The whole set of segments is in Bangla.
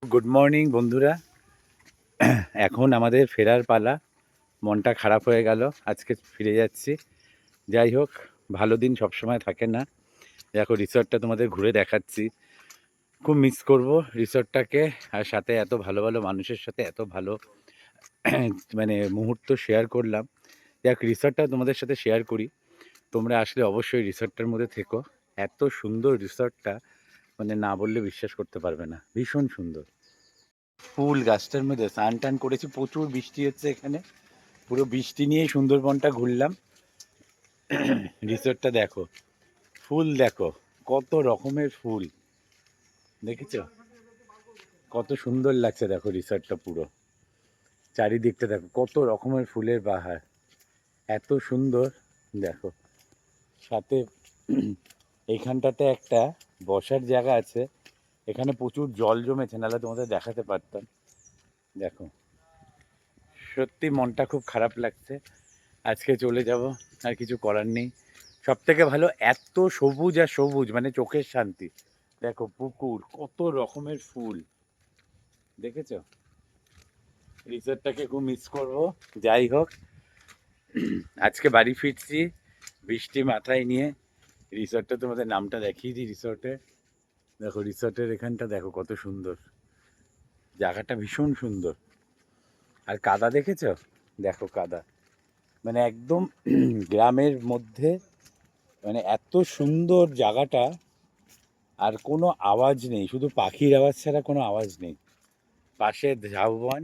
গুড মর্নিং বন্ধুরা। এখন আমাদের ফেরার পালা। মনটা খারাপ হয়ে গেল, আজকে ফিরে যাচ্ছি। যাই হোক, ভালো দিন সবসময় থাকে না। দেখো রিসর্টটা তোমাদের ঘুরে দেখাচ্ছি। খুব মিস করব রিসর্টটাকে, আর সাথে এত ভালো ভালো মানুষের সাথে এত ভালো মানে মুহূর্ত শেয়ার করলাম। যাক, রিসর্টটা তোমাদের সাথে শেয়ার করি। তোমরা আসলে অবশ্যই রিসর্টটার মধ্যে থেকো। এত সুন্দর রিসর্টটা, মানে না বললে বিশ্বাস করতে পারবে না, ভীষণ সুন্দর। ফুল গাছটার মধ্যে স্নান টান করেছি, প্রচুর বৃষ্টি হচ্ছে এখানে। পুরো বৃষ্টি নিয়েই সুন্দরবনটা ঘুরলাম। রিসোর্টটা দেখো, ফুল দেখো, কত রকমের ফুল দেখেছো, কত সুন্দর লাগছে। দেখো রিসোর্টটা পুরো চারিদিকটা দেখো, কত রকমের ফুলের বাহার, এত সুন্দর। দেখো সাথে এইখানটাতে একটা বসার জায়গা আছে। এখানে প্রচুর জল জমেছে, নাহলে তোমাদের দেখাতে পারতাম। দেখো সত্যি মনটা খুব খারাপ লাগছে, আজকে চলে যাব, আর কিছু করার নেই। সব থেকে ভালো এত সবুজ আর সবুজ, মানে চোখের শান্তি। দেখো পুকুর, কত রকমের ফুল দেখেছ। রিসোর্টটাকে খুব মিস করব। যাই হোক, আজকে বাড়ি ফিরছি বৃষ্টি মাথায় নিয়ে। রিসোর্টটা তোমাদের নামটা দেখিয়ে দিই রিসোর্টে। দেখো রিসোর্টের এখানটা দেখো কত সুন্দর, জায়গাটা ভীষণ সুন্দর। আর কাদা দেখেছ, দেখো কাদা, মানে একদম গ্রামের মধ্যে, মানে এত সুন্দর জায়গাটা। আর কোনো আওয়াজ নেই, শুধু পাখির আওয়াজ ছাড়া কোনো আওয়াজ নেই। পাশে ঝাউবন।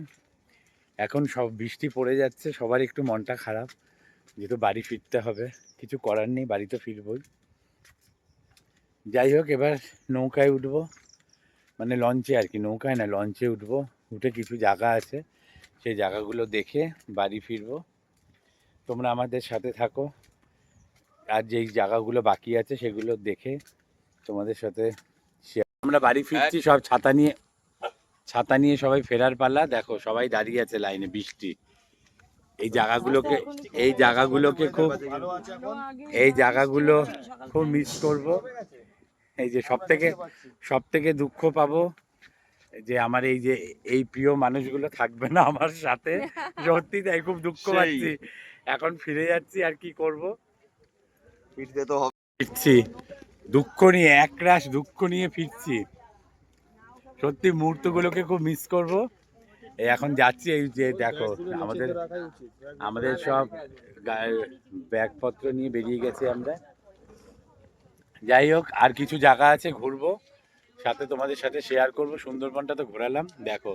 এখন সব বৃষ্টি পড়ে যাচ্ছে, সবার একটু মনটা খারাপ, যেহেতু বাড়ি ফিরতে হবে। কিছু করার নেই, বাড়ি তো ফিরবই। যাই হোক, এবার নৌকায় উঠবো, মানে লঞ্চে আর কি, নৌকায় না লঞ্চে উঠবো। উঠে কিছু জায়গা আছে, সেই জায়গাগুলো দেখে বাড়ি ফিরবো। তোমরা আমাদের সাথে থাকো, আর যেই জায়গাগুলো বাকি আছে সেগুলো দেখে তোমাদের সাথে শেয়ার। আমরা বাড়ি ফিরছি, সব ছাতা নিয়ে, ছাতা নিয়ে সবাই ফেরার পালা। দেখো সবাই দাঁড়িয়ে আছে লাইনে, বৃষ্টি। এই জায়গাগুলোকে, এই জায়গাগুলোকে খুব, এই জায়গাগুলো খুব মিস করব। এই যে সব থেকে দুঃখ পাবো যে আমার এই যে এই প্রিয় মানুষগুলো থাকবে না আমার সাথে। সত্যি তাই, খুব দুঃখ পাচ্ছি। এখন ফিরে যাচ্ছি, আর কি করব, ফিরতে তো হবে। ফিরছি দুঃখ নিয়ে, একরাশ দুঃখ নিয়ে ফিরছি। সত্যি মুহূর্তগুলোকে খুব মিস করব। এই এখন যাচ্ছি, এই যে দেখো আমাদের আমাদের সব ব্যাগপত্র নিয়ে বেরিয়ে গেছে আমরা। যাই হোক, আর কিছু জায়গা আছে ঘুরবো, সাথে তোমাদের সাথে শেয়ার করব। সুন্দরবনটা তো ঘোরালাম, দেখো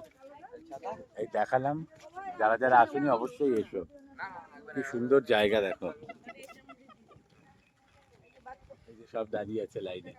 এই দেখালাম। যারা যারা আসেনি অবশ্যই এসো, কি সুন্দর জায়গা দেখো। এই যে সব দাঁড়িয়ে আছে লাইনে।